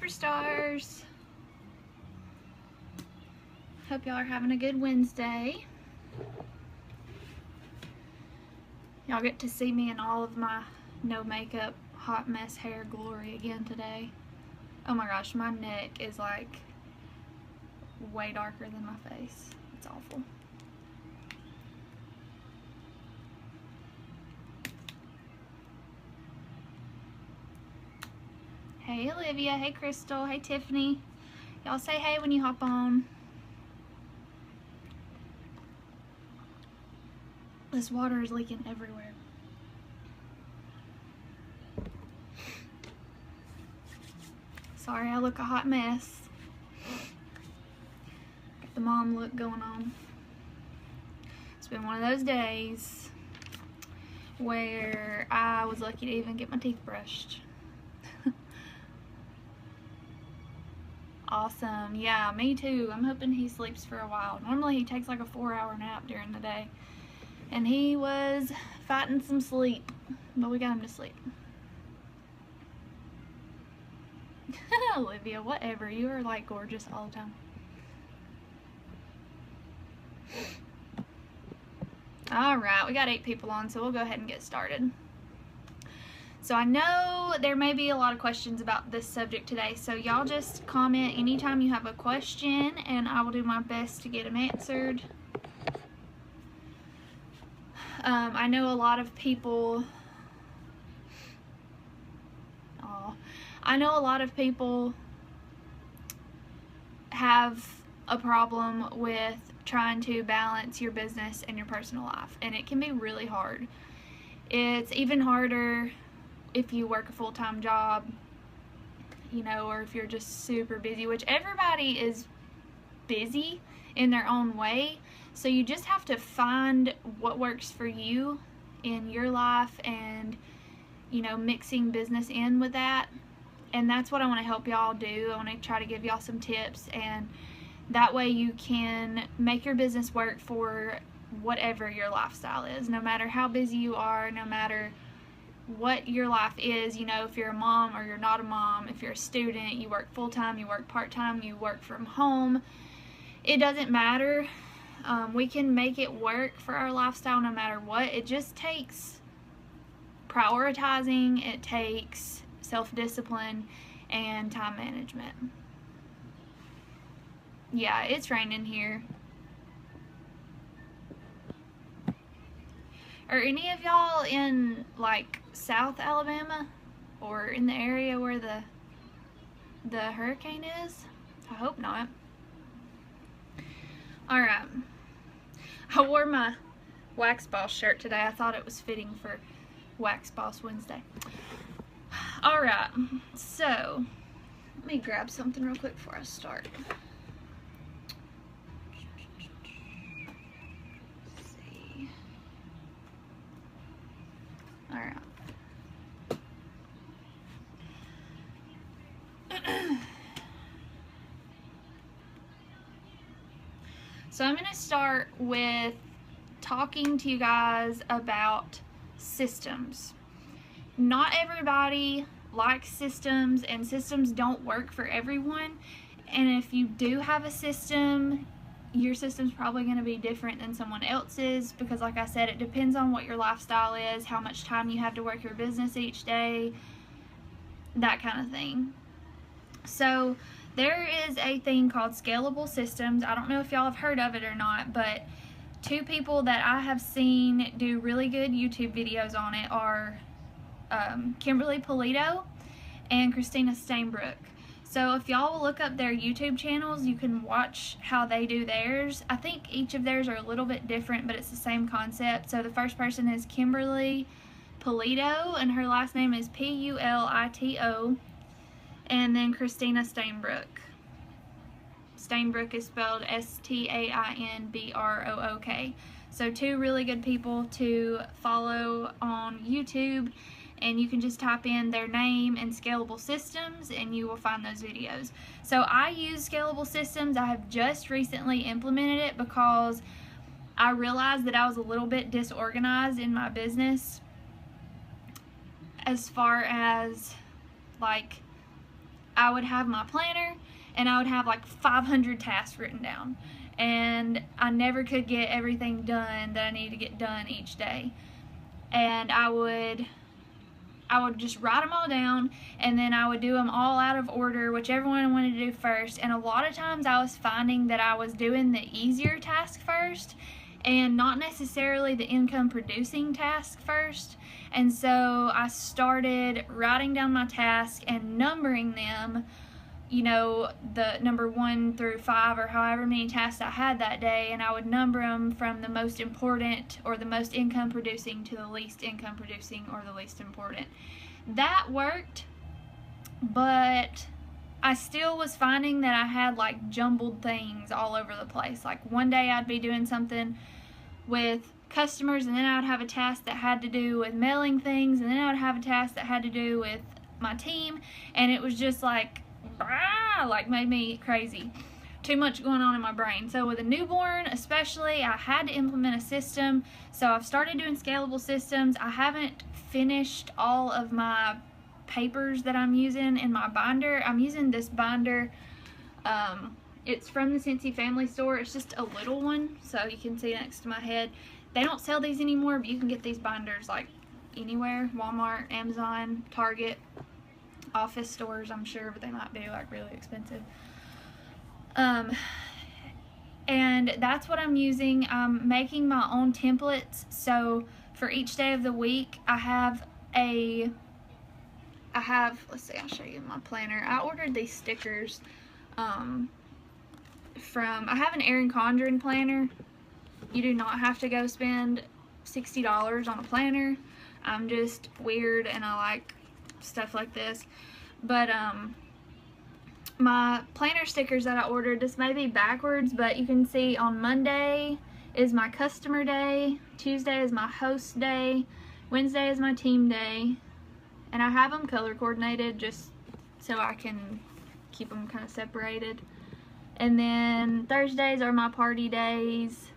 superstars. Hope y'all are having a good Wednesday. Y'all get to see me in all of my no makeup hot mess hair glory again today. Oh my gosh, my neck is like way darker than my face. It's awful. Hey Olivia, hey Crystal, hey Tiffany. Y'all say hey when you hop on. This water is leaking everywhere. Sorry, I look a hot mess. Got the mom look going on. It's been one of those days where I was lucky to even get my teeth brushed. Awesome. Yeah, me too. I'm hoping he sleeps for a while. Normally he takes like a 4-hour nap during the day. And he was fighting some sleep. But we got him to sleep. Olivia, whatever. You are like gorgeous all the time. Alright, we got 8 people on, so we'll go ahead and get started. So I know there may be a lot of questions about this subject today, so y'all just comment anytime you have a question and I will do my best to get them answered. I know a lot of people have a problem with trying to balance your business and your personal life, and it can be really hard. It's even harder if you work a full-time job, you know, or if you're just super busy, which everybody is busy in their own way. So you just have to find what works for you in your life and, you know, mixing business in with that. And that's what I want to help y'all do. I want to try to give y'all some tips, and that way you can make your business work for whatever your lifestyle is, no matter how busy you are, no matter what your life is. You know, if you're a mom or you're not a mom, if you're a student, you work full-time, you work part-time, you work from home, it doesn't matter. We can make it work for our lifestyle no matter what. It just takes prioritizing, it takes self-discipline and time management. Yeah, it's raining here. Are any of y'all in like South Alabama or in the area where the hurricane is? I hope not. Alright. I wore my Wax Boss shirt today. I thought it was fitting for Wax Boss Wednesday. Alright, so let me grab something real quick before I start. Let's see. Alright. So I'm going to start with talking to you guys about systems. Not everybody likes systems, and systems don't work for everyone. And if you do have a system, your system's probably going to be different than someone else's, because like I said, it depends on what your lifestyle is, how much time you have to work your business each day, that kind of thing. So there is a thing called Scalable Systems. I don't know if y'all have heard of it or not, but 2 people that I have seen do really good YouTube videos on it are Kimberly Polito and Christina Steinbrook. So if y'all will look up their YouTube channels, you can watch how they do theirs. I think each of theirs are a little bit different, but it's the same concept. So the first person is Kimberly Polito, and her last name is P-U-L-I-T-O. And then Christina Steinbrook. Steinbrook is spelled S-T-A-I-N-B-R-O-O-K. So 2 really good people to follow on YouTube, and you can just type in their name and Scalable Systems and you will find those videos. So I use Scalable Systems. I have just recently implemented it because I realized that I was a little bit disorganized in my business as far as like I would have my planner and I would have like 500 tasks written down. And I never could get everything done that I needed to get done each day. And I would just write them all down, and then I would do them all out of order, whichever one I wanted to do first. And a lot of times I was finding that I was doing the easier task first and not necessarily the income producing task first. And so I started writing down my tasks and numbering them, you know, the number 1 through 5 or however many tasks I had that day, and I would number them from the most important or the most income producing to the least income producing or the least important. That worked, but I still was finding that I had like jumbled things all over the place. Like one day I'd be doing something with customers, and then I would have a task that had to do with mailing things, and then I would have a task that had to do with my team, and it was just like made me crazy. Too much going on in my brain. So with a newborn especially, I had to implement a system. So I've started doing scalable systems. I haven't finished all of my papers that I'm using in my binder. I'm using this binder. It's from the Scentsy Family Store. It's just a little one, so you can see next to my head. They don't sell these anymore, but you can get these binders like anywhere. Walmart, Amazon, Target, office stores, I'm sure, but they might be like really expensive. And that's what I'm using. I'm making my own templates. So for each day of the week, I have, let's see, I'll show you my planner. I ordered these stickers I have an Erin Condren planner. You do not have to go spend $60 on a planner. I'm just weird and I like stuff like this. But my planner stickers that I ordered, this may be backwards, but you can see on Monday is my customer day, Tuesday is my host day, Wednesday is my team day, and I have them color coordinated just so I can keep them kind of separated. And then Thursdays are my party days,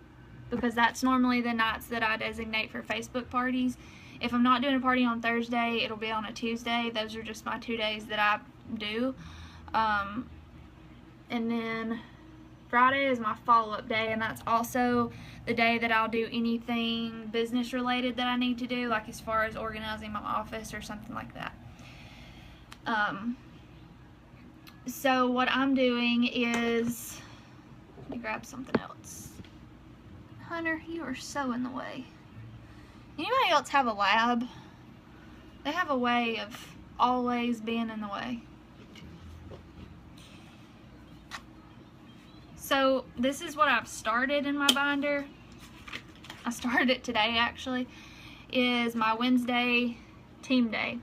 because that's normally the nights that I designate for Facebook parties. If I'm not doing a party on Thursday, it'll be on a Tuesday. Those are just my 2 days that I do. And then Friday is my follow-up day, and that's also the day that I'll do anything business related that I need to do, like as far as organizing my office or something like that. So what I'm doing is, let me grab something else. Hunter, you are so in the way. Anybody else have a lab? They have a way of always being in the way. So this is what I've started in my binder. I started it today actually, is my Wednesday team day.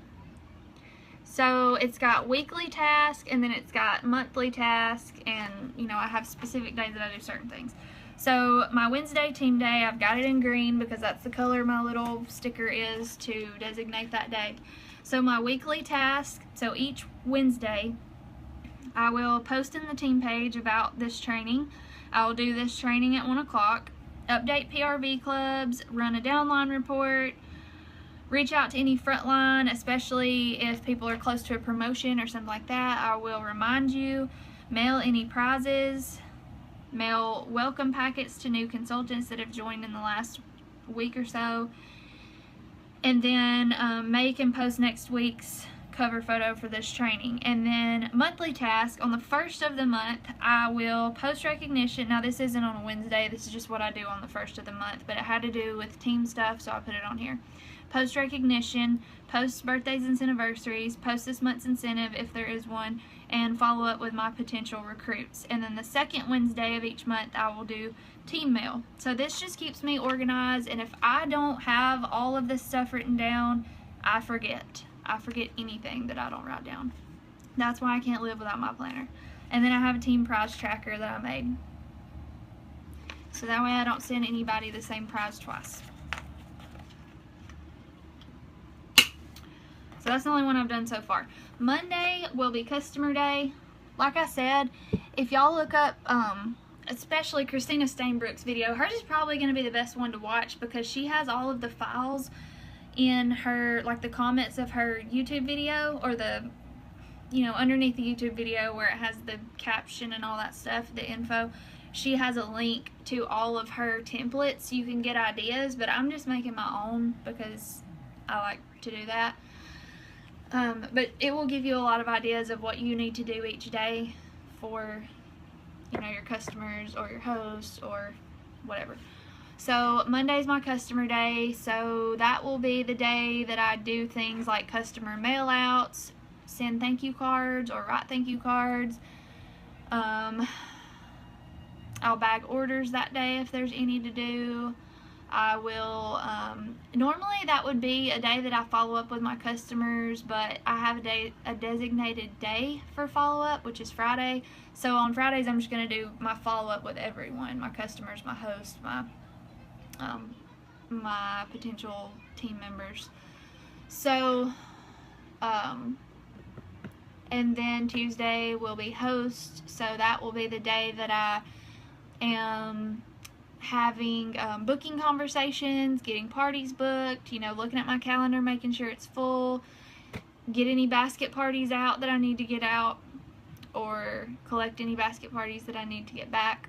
So it's got weekly task, and then it's got monthly task, and you know, I have specific days that I do certain things. So my Wednesday team day, I've got it in green because that's the color my little sticker is to designate that day. So my weekly task, so each Wednesday I will post in the team page about this training. I will do this training at 1 o'clock, update PRV clubs, run a downline report, reach out to any frontline, especially if people are close to a promotion or something like that. I will remind you, mail any prizes, mail welcome packets to new consultants that have joined in the last week or so, and then make and post next week's cover photo for this training. And then monthly task, on the first of the month, I will post recognition. Now this isn't on a Wednesday, this is just what I do on the first of the month, but it had to do with team stuff, so I put it on here. Post recognition, post birthdays and anniversaries, post this month's incentive if there is one, and follow up with my potential recruits. And then the second Wednesday of each month I will do team mail. So this just keeps me organized, and if I don't have all of this stuff written down, I forget anything that I don't write down. That's why I can't live without my planner. And then I have a team prize tracker that I made, so that way I don't send anybody the same prize twice. So that's the only one I've done so far. Monday will be customer day. Like I said, if y'all look up, especially Christina Stainbrook's video, hers is probably going to be the best one to watch because she has all of the files in her, like the comments of her YouTube video, or the you know, underneath the YouTube video where it has the caption and all that stuff, the info, she has a link to all of her templates. You can get ideas, but I'm just making my own because I like to do that. But it will give you a lot of ideas of what you need to do each day for, you know, your customers or your hosts or whatever. So Monday's my customer day, so that will be the day that I do things like customer mail outs, send thank you cards or write thank you cards. I'll bag orders that day if there's any to do. I will, normally that would be a day that I follow up with my customers, but I have a designated day for follow-up, which is Friday. So on Fridays, I'm just going to do my follow-up with everyone, my customers, my hosts, my potential team members. So, and then Tuesday will be host, so that will be the day that I am having booking conversations, getting parties booked, you know, looking at my calendar, making sure it's full, get any basket parties out that I need to get out, or collect any basket parties that I need to get back.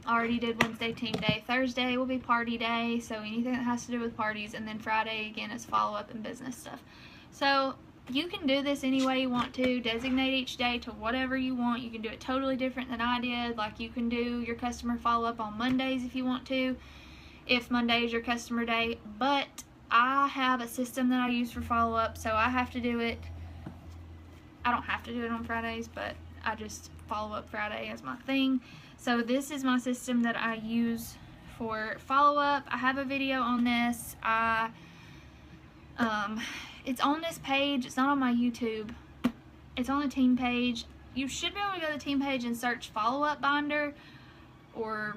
Already did Wednesday team day. Thursday will be party day, so anything that has to do with parties, and then Friday again is follow-up and business stuff. So you can do this any way you want to. Designate each day to whatever you want. You can do it totally different than I did. Like, you can do your customer follow-up on Mondays if you want to, if Monday is your customer day. But I have a system that I use for follow-up, so I have to do it. I don't have to do it on Fridays, but I just follow up Friday as my thing. So this is my system that I use for follow-up. I have a video on this. It's on this page. It's not on my YouTube. It's on the team page. You should be able to go to the team page and search follow-up binder, or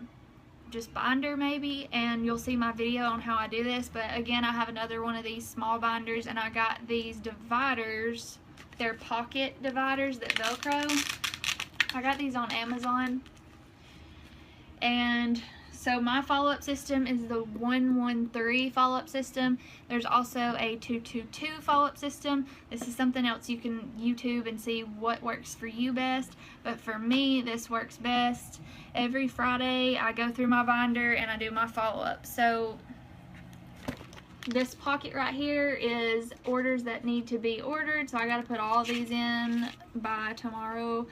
just binder maybe, and you'll see my video on how I do this. But again, I have another one of these small binders, and I got these dividers. They're pocket dividers that Velcro. I got these on Amazon. And so my follow-up system is the 113 follow-up system. There's also a 222 follow-up system. This is something else you can YouTube and see what works for you best. But for me, this works best. Every Friday, I go through my binder and I do my follow-up. So this pocket right here is orders that need to be ordered. So I got to put all these in by tomorrow.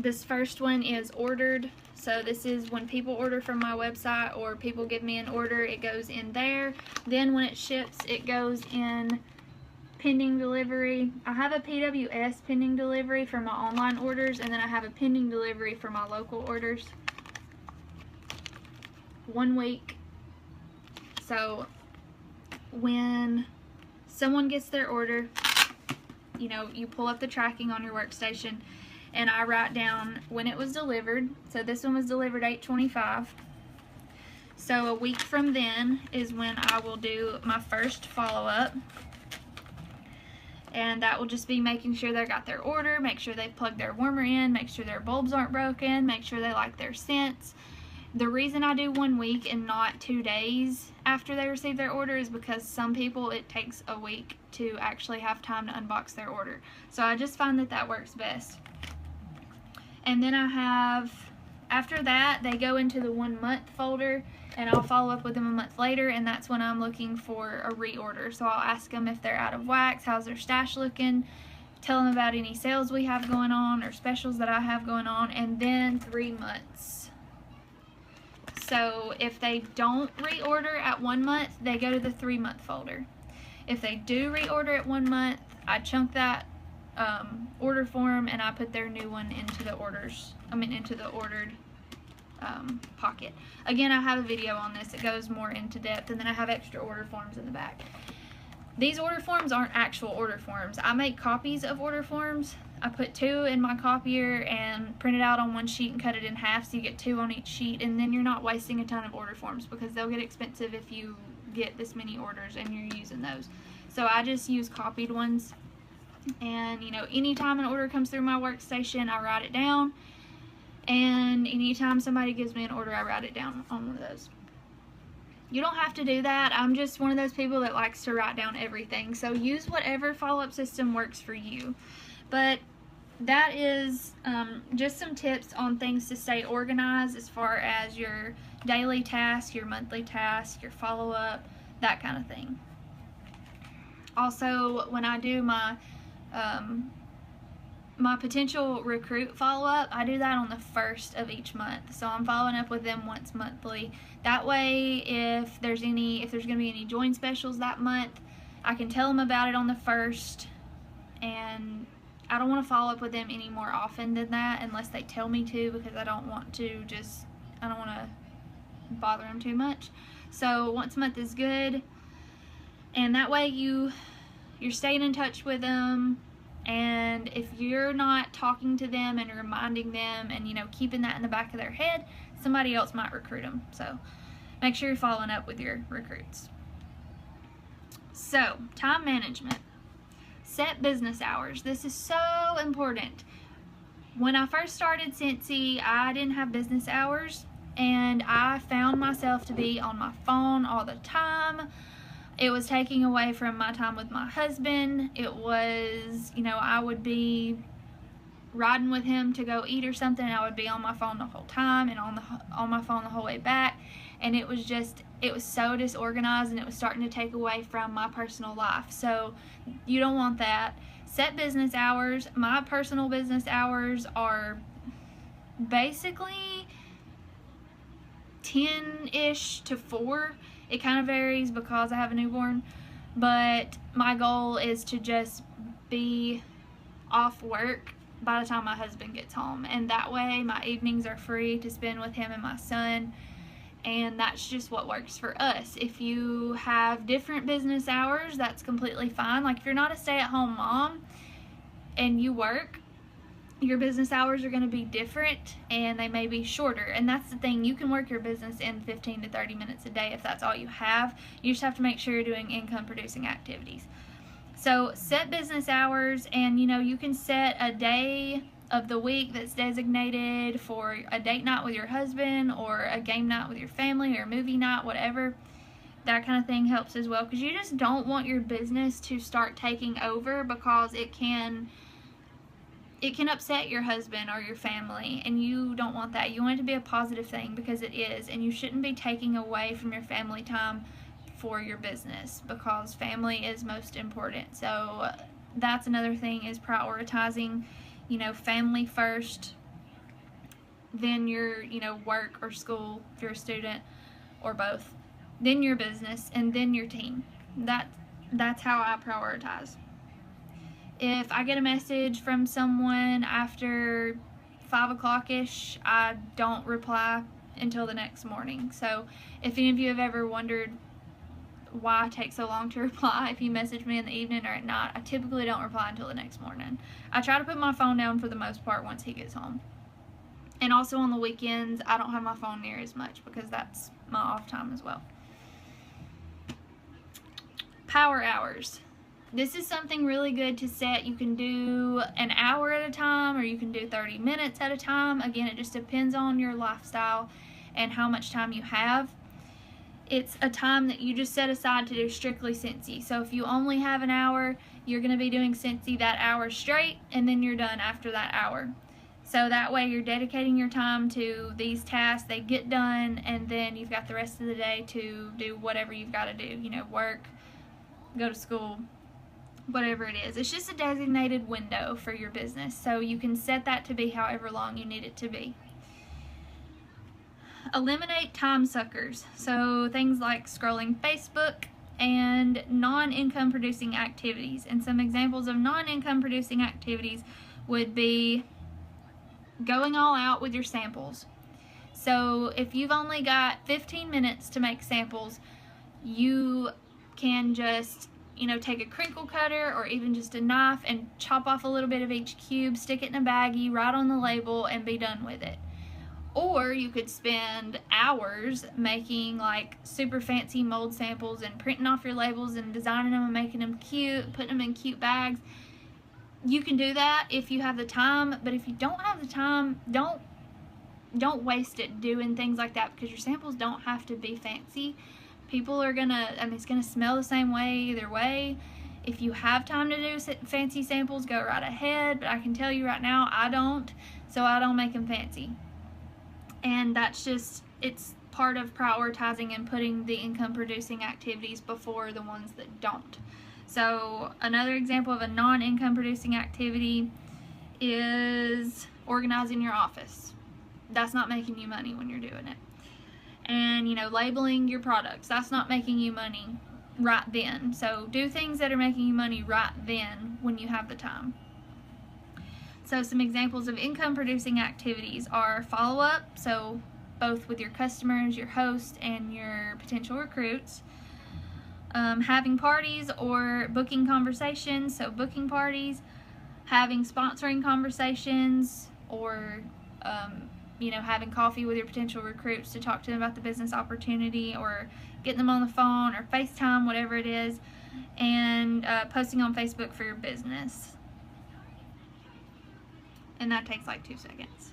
This first one is ordered. So this is when people order from my website or people give me an order, it goes in there. Then when it ships, it goes in pending delivery. I have a PWS pending delivery for my online orders, and then I have a pending delivery for my local orders. 1 week. So when someone gets their order, you know, you pull up the tracking on your workstation, and I write down when it was delivered. So this one was delivered 8/25. So a week from then is when I will do my first follow-up. And that will just be making sure they got their order, make sure they plugged their warmer in, make sure their bulbs aren't broken, make sure they like their scents. The reason I do 1 week and not 2 days after they receive their order is because some people, it takes a week to actually have time to unbox their order. So I just find that that works best. And then I have, after that, they go into the 1 month folder, and I'll follow up with them a month later, and that's when I'm looking for a reorder. So I'll ask them if they're out of wax, how's their stash looking, tell them about any sales we have going on or specials that I have going on, and then 3 months. So if they don't reorder at 1 month, they go to the 3 month folder. If they do reorder at 1 month, I chunk that order form and I put their new one into the into the ordered pocket. Again, I have a video on this. It goes more into depth, and then I have extra order forms in the back. These order forms aren't actual order forms. I make copies of order forms. I put 2 in my copier and print it out on 1 sheet and cut it in half, so you get 2 on each sheet, and then you're not wasting a ton of order forms because they'll get expensive if you get this many orders and you're using those. So I just use copied ones. And, you know, anytime an order comes through my workstation, I write it down. And anytime somebody gives me an order, I write it down on one of those. You don't have to do that. I'm just one of those people that likes to write down everything. So use whatever follow-up system works for you. But that is just some tips on things to stay organized as far as your daily task, your monthly task, your follow-up, that kind of thing. Also, when I do my my potential recruit follow-up, I do that on the 1st of each month. So I'm following up with them once monthly. That way, if there's going to be any join specials that month, I can tell them about it on the 1st, and I don't want to follow up with them any more often than that unless they tell me to, because I don't want to bother them too much. So once a month is good, and that way you're staying in touch with them. And if you're not talking to them and reminding them and, keeping that in the back of their head, somebody else might recruit them. So make sure you're following up with your recruits. So, time management. Set business hours. This is so important. When I first started Scentsy, I didn't have business hours, and I found myself to be on my phone all the time. It was taking away from my time with my husband. It was, I would be riding with him to go eat or something, and I would be on my phone the whole time and on my phone the whole way back. And it was so disorganized, and it was starting to take away from my personal life. So you don't want that. Set business hours. My personal business hours are basically 10-ish to 4. It kind of varies because I have a newborn, but my goal is to just be off work by the time my husband gets home, and that way my evenings are free to spend with him and my son, and that's just what works for us. If you have different business hours, that's completely fine. Like, if you're not a stay-at-home mom and you work, your business hours are going to be different, and they may be shorter. And that's the thing, you can work your business in 15 to 30 minutes a day if that's all you have. You just have to make sure you're doing income producing activities. So set business hours, and you can set a day of the week that's designated for a date night with your husband, or a game night with your family, or a movie night, whatever. That kind of thing helps as well, because you just don't want your business to start taking over, because it can upset your husband or your family, and you don't want that. You want it to be a positive thing, because it is, and you shouldn't be taking away from your family time for your business, because family is most important. So that's another thing, is prioritizing, family first, then your, work or school if you're a student, or both, then your business, and then your team. That's how I prioritize. If I get a message from someone after 5 o'clock-ish, I don't reply until the next morning. So if any of you have ever wondered why I take so long to reply, if you message me in the evening or at night, I typically don't reply until the next morning. I try to put my phone down for the most part once he gets home. And also on the weekends, I don't have my phone near as much, because that's my off time as well. Power hours. This is something really good to set. You can do an hour at a time, or you can do 30 minutes at a time. Again, it just depends on your lifestyle and how much time you have. It's a time that you just set aside to do strictly Scentsy. So if you only have an hour, you're going to be doing Scentsy that hour straight, and then you're done after that hour. So that way you're dedicating your time to these tasks, they get done, and then you've got the rest of the day to do whatever you've got to do. Work, go to school, whatever it is. It's just a designated window for your business, so you can set that to be however long you need it to be. Eliminate time suckers, so things like scrolling Facebook and non-income producing activities. And some examples of non-income producing activities would be going all out with your samples. So if you've only got 15 minutes to make samples, you can just take a crinkle cutter or even just a knife and chop off a little bit of each cube, stick it in a baggie, write on the label, and be done with it. Or you could spend hours making like super fancy mold samples and printing off your labels and designing them and making them cute, putting them in cute bags. You can do that if you have the time, but if you don't have the time, don't waste it doing things like that, because your samples don't have to be fancy. People are gonna, I mean, it's gonna smell the same way either way. If you have time to do fancy samples, go right ahead, but I can tell you right now, I don't, so I don't make them fancy. And that's just, it's part of prioritizing and putting the income producing activities before the ones that don't. So another example of a non-income producing activity is organizing your office. That's not making you money when you're doing it. And, you know, labeling your products, that's not making you money right then. So do things that are making you money right then when you have the time. So some examples of income producing activities are follow-up, so both with your customers, your host, and your potential recruits. Having parties or booking conversations, so booking parties, having sponsoring conversations, or you know, having coffee with your potential recruits to talk to them about the business opportunity, or getting them on the phone or FaceTime, whatever it is, and posting on Facebook for your business. And that takes like 2 seconds.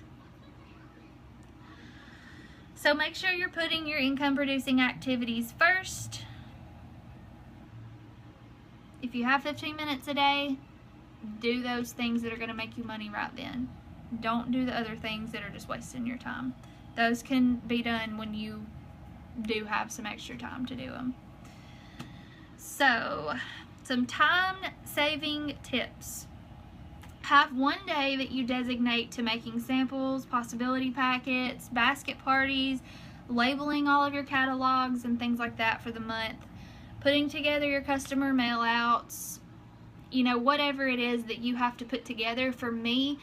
So make sure you're putting your income producing activities first. If you have 15 minutes a day, do those things that are going to make you money right then. Don't do the other things that are just wasting your time. Those can be done when you do have some extra time to do them. So, some time saving tips. Have one day that you designate to making samples, possibility packets, basket parties, labeling all of your catalogs and things like that for the month, putting together your customer mail outs, you know, whatever it is that you have to put together. For me,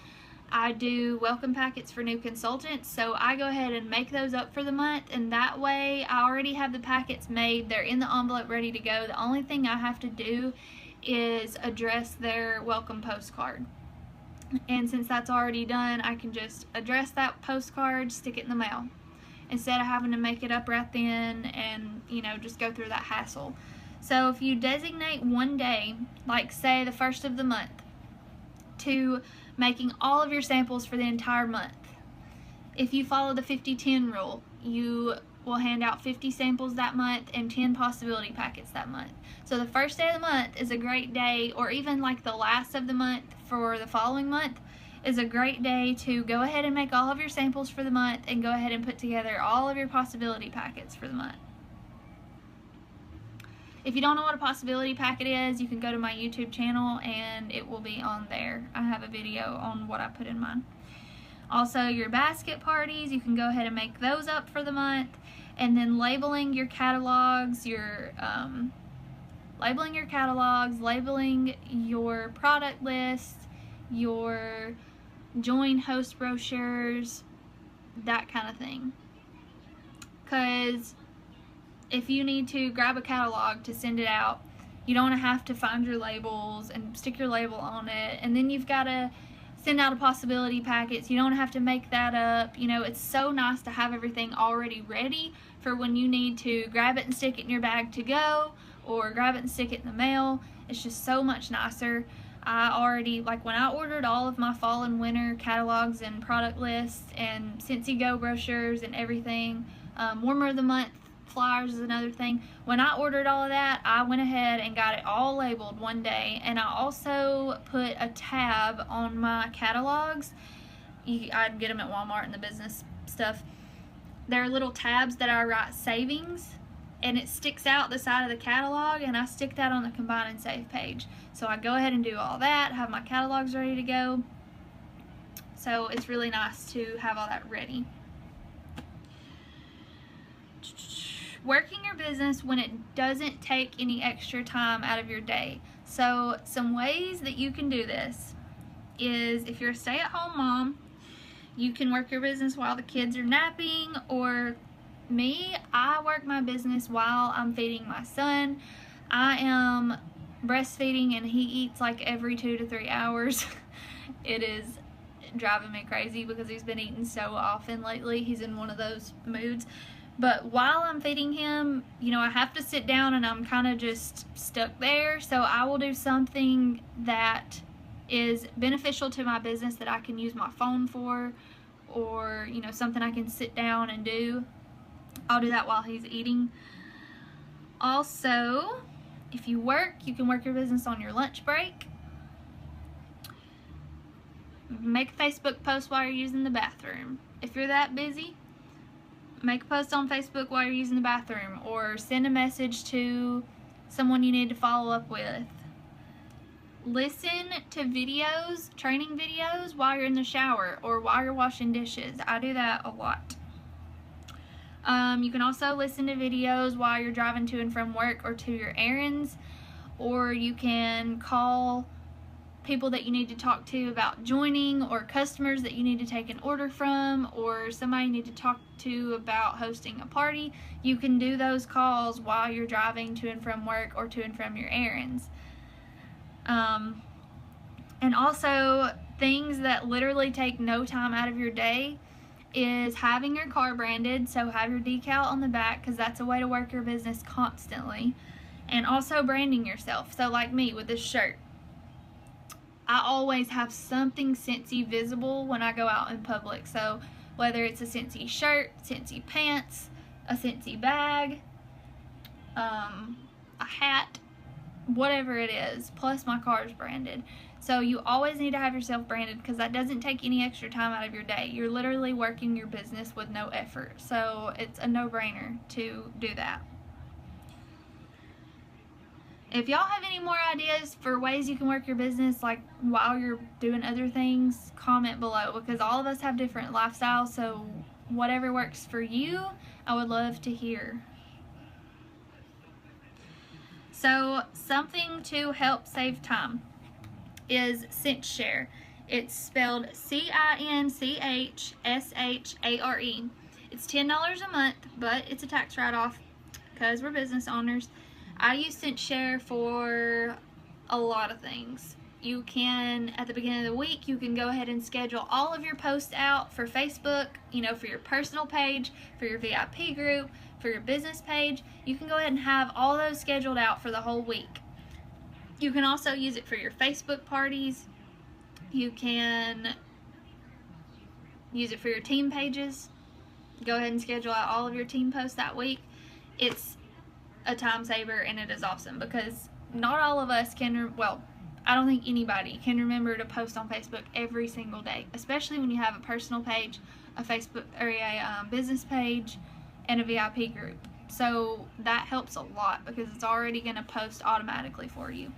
I do welcome packets for new consultants, so I go ahead and make those up for the month, and that way I already have the packets made. They're in the envelope ready to go. The only thing I have to do is address their welcome postcard. And since that's already done, I can just address that postcard, stick it in the mail, instead of having to make it up right then and, you know, just go through that hassle. So if you designate one day, like say the first of the month, to making all of your samples for the entire month. If you follow the 50-10 rule, you will hand out 50 samples that month and 10 possibility packets that month. So the first day of the month is a great day, or even like the last of the month for the following month is a great day to go ahead and make all of your samples for the month and go ahead and put together all of your possibility packets for the month. If you don't know what a possibility packet is, you can go to my YouTube channel and it will be on there. I have a video on what I put in mine. Also, your basket parties, you can go ahead and make those up for the month. And then labeling your catalogs, labeling your product list, your join host brochures, that kind of thing. Because if you need to grab a catalog to send it out, you don't have to find your labels and stick your label on it, and then you've got to send out a possibility packet, so you don't have to make that up. You know, it's so nice to have everything already ready for when you need to grab it and stick it in your bag to go, or grab it and stick it in the mail. It's just so much nicer. I already, like when I ordered all of my fall and winter catalogs and product lists and Scentsy Go brochures and everything, warmer of the month flyers is another thing. When I ordered all of that, I went ahead and got it all labeled one day, and I also put a tab on my catalogs. I'd get them at Walmart and the business stuff. There are little tabs that I write savings, and it sticks out the side of the catalog, and I stick that on the combine and save page. So I go ahead and do all that, have my catalogs ready to go. So it's really nice to have all that ready. Working your business when it doesn't take any extra time out of your day. So some ways that you can do this is, if you're a stay-at-home mom, you can work your business while the kids are napping, or me, I work my business while I'm feeding my son. I am breastfeeding and he eats like every 2 to 3 hours. It is driving me crazy because he's been eating so often lately. He's in one of those moods. But while I'm feeding him, you know, I have to sit down and I'm kind of just stuck there. So I will do something that is beneficial to my business that I can use my phone for, or, you know, something I can sit down and do. I'll do that while he's eating. Also, if you work, you can work your business on your lunch break. Make a Facebook post while you're using the bathroom. If you're that busy, make a post on Facebook while you're using the bathroom, or send a message to someone you need to follow up with. Listen to videos, training videos, while you're in the shower or while you're washing dishes. I do that a lot. You can also listen to videos while you're driving to and from work or to your errands, or you can call people that you need to talk to about joining, or customers that you need to take an order from, or somebody you need to talk to about hosting a party. You can do those calls while you're driving to and from work or to and from your errands. And also, things that literally take no time out of your day is having your car branded. So have your decal on the back, because that's a way to work your business constantly. And also branding yourself. So like me with this shirt, I always have something Scentsy visible when I go out in public. So whether it's a Scentsy shirt, Scentsy pants, a Scentsy bag, a hat, whatever it is, plus my car is branded. So you always need to have yourself branded, because that doesn't take any extra time out of your day. You're literally working your business with no effort. So it's a no-brainer to do that. If y'all have any more ideas for ways you can work your business, like while you're doing other things, comment below, because all of us have different lifestyles. So whatever works for you, I would love to hear. So something to help save time is CinchShare. It's spelled CinchShare. It's $10 a month, but it's a tax write-off because we're business owners. I use CinchShare for a lot of things. You can, at the beginning of the week, you can go ahead and schedule all of your posts out for Facebook, for your personal page, for your VIP group, for your business page. You can go ahead and have all those scheduled out for the whole week. You can also use it for your Facebook parties. You can use it for your team pages. Go ahead and schedule out all of your team posts that week. It's a time saver, and it is awesome, because not all of us can, I don't think anybody can remember to post on Facebook every single day, especially when you have a personal page, a Facebook or a business page, and a VIP group. So that helps a lot, because it's already going to post automatically for you.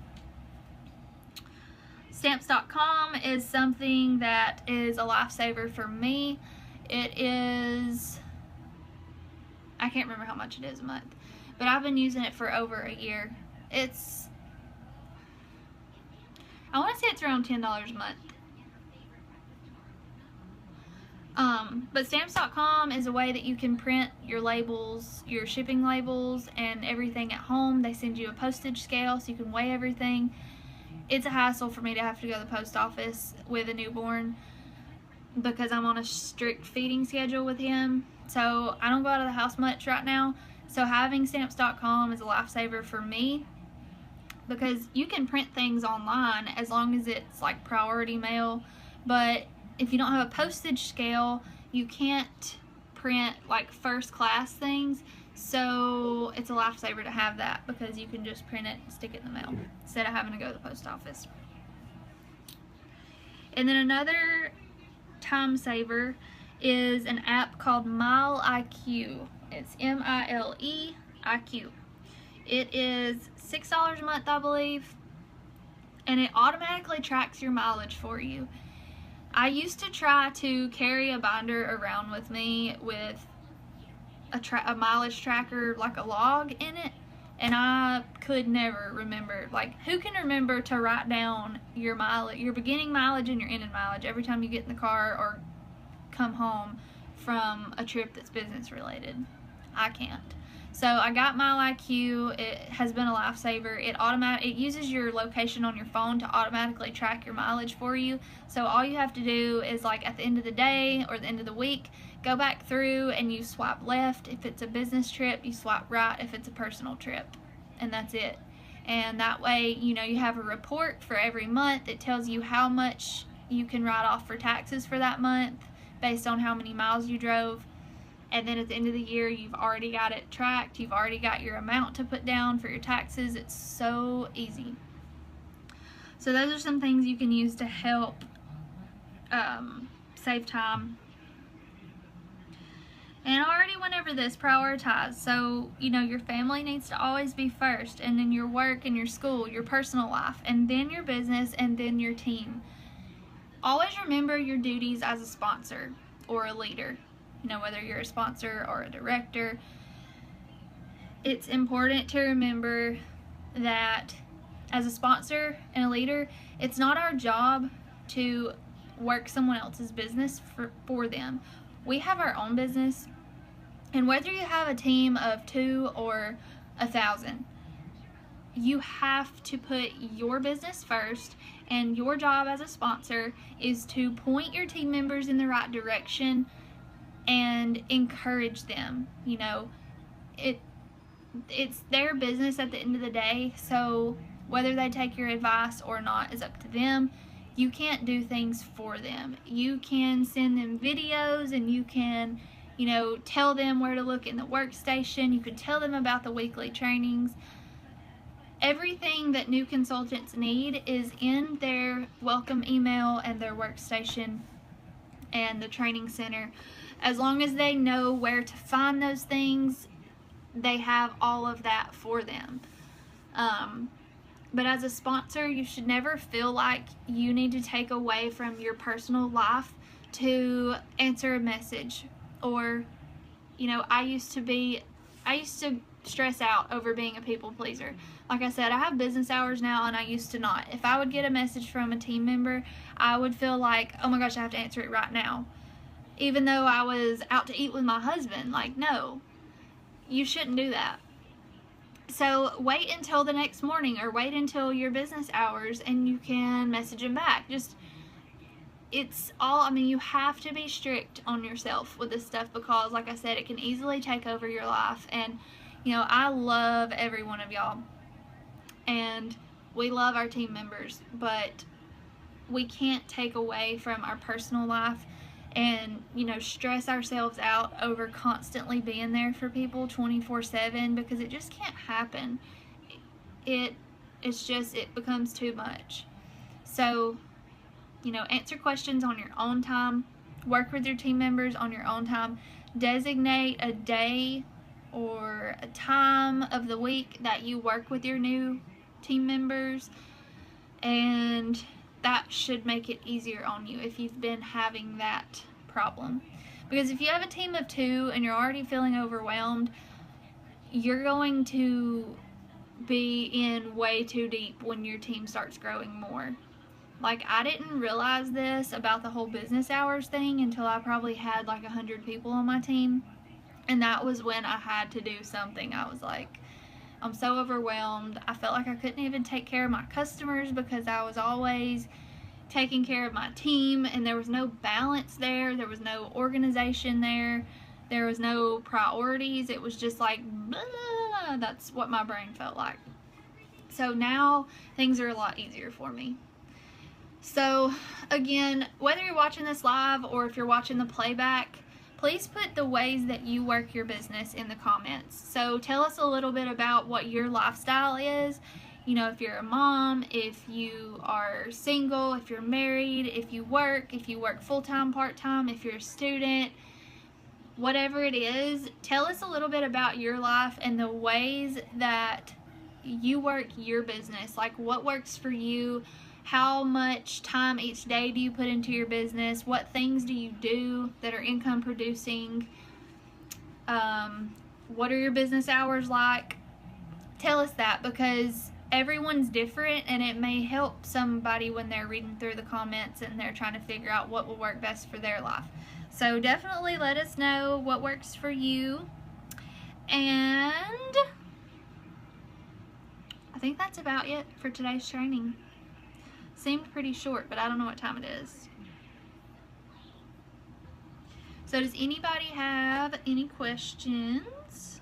Stamps.com is something that is a lifesaver for me. It is, I can't remember how much it is a month, but I've been using it for over a year. I want to say it's around $10 a month. But Stamps.com is a way that you can print your labels, your shipping labels, and everything at home. They send you a postage scale so you can weigh everything. It's a hassle for me to have to go to the post office with a newborn, because I'm on a strict feeding schedule with him. So I don't go out of the house much right now. So having Stamps.com is a lifesaver for me, because you can print things online as long as it's like priority mail. But if you don't have a postage scale, you can't print like first class things. So it's a lifesaver to have that, because you can just print it and stick it in the mail instead of having to go to the post office. And then another time saver is an app called MileIQ. It's MileIQ. It is $6 a month, I believe, and it automatically tracks your mileage for you. I used to try to carry a binder around with me with a mileage tracker, like a log in it, and I could never remember. Like, who can remember to write down your mileage, your beginning mileage and your ending mileage every time you get in the car or come home from a trip that's business related? I can't. So I got MileIQ. It has been a lifesaver. It uses your location on your phone to automatically track your mileage for you. So all you have to do is, like, at the end of the day or the end of the week, go back through and you swipe left if it's a business trip, you swipe right if it's a personal trip, and that's it. And that way, you have a report for every month. It tells you how much you can write off for taxes for that month based on how many miles you drove. and then at the end of the year you've already got it tracked, you've already got your amount to put down for your taxes. It's so easy. So those are some things you can use to help save time. And I already went over this, prioritize. So, you know, your family needs to always be first, and then your work and your school, your personal life, and then your business, and then your team. Always remember your duties as a sponsor or a leader. You know, whether you're a sponsor or a director, it's important to remember that as a sponsor and a leader, it's not our job to work someone else's business for them. We have our own business, and whether you have a team of 2 or 1,000, you have to put your business first, and your job as a sponsor is to point your team members in the right direction and encourage them. You know, it's their business at the end of the day, so whether they take your advice or not is up to them. You can't do things for them. You can send them videos, and you can, you know, tell them where to look in the workstation. You can tell them about the weekly trainings. Everything that new consultants need is in their welcome email and their workstation and the training center. As long as they know where to find those things, they have all of that for them. But as a sponsor, you should never feel like you need to take away from your personal life to answer a message. Or, you know, I used to stress out over being a people pleaser. Like I said, I have business hours now, and I used to not. If I would get a message from a team member, I would feel like, oh my gosh, I have to answer it right now. Even though I was out to eat with my husband. Like, no, you shouldn't do that. So wait until the next morning, or wait until your business hours, and you can message them back. It's all, I mean, you have to be strict on yourself with this stuff, because like I said, it can easily take over your life. And, you know, I love every one of y'all, and we love our team members, but we can't take away from our personal life and, you know, stress ourselves out over constantly being there for people 24/7, because it just can't happen. It becomes too much. So, you know, answer questions on your own time, work with your team members on your own time, designate a day or a time of the week that you work with your new team members, and that should make it easier on you if you've been having that problem. Because if you have a team of 2 and you're already feeling overwhelmed, you're going to be in way too deep when your team starts growing more. Like, I didn't realize this about the whole business hours thing until I probably had like 100 people on my team, and that was when I had to do something. I was like, I'm so overwhelmed. I felt like I couldn't even take care of my customers because I was always taking care of my team, and there was no balance there. There was no organization there. There was no priorities. It was just like, blah. That's what my brain felt like. So now things are a lot easier for me. So again, whether you're watching this live or if you're watching the playback, please put the ways that you work your business in the comments. So tell us a little bit about what your lifestyle is. You know, if you're a mom, if you are single, if you're married, if you work full-time, part-time, if you're a student, whatever it is, tell us a little bit about your life and the ways that you work your business. Like, what works for you? How much time each day do you put into your business? What things do you do that are income producing? What are your business hours like? Tell us that, because everyone's different, and it may help somebody when they're reading through the comments and they're trying to figure out what will work best for their life. So definitely let us know what works for you. And I think that's about it for today's training. Seemed pretty short, but I don't know what time it is. So does anybody have any questions?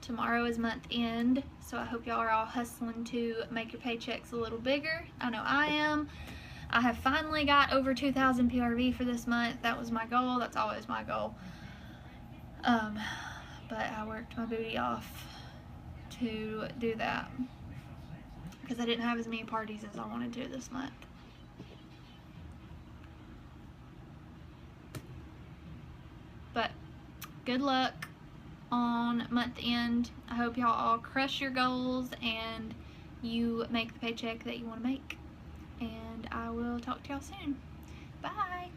Tomorrow is month end, So I hope y'all are all hustling to make your paychecks a little bigger. I know I am. I have finally got over 2,000 PRV for this month. That was my goal. That's always my goal. But I worked my booty off to do that because I didn't have as many parties as I wanted to this month. But good luck on month end. I hope y'all all crush your goals and you make the paycheck that you want to make. And I will talk to y'all soon. Bye.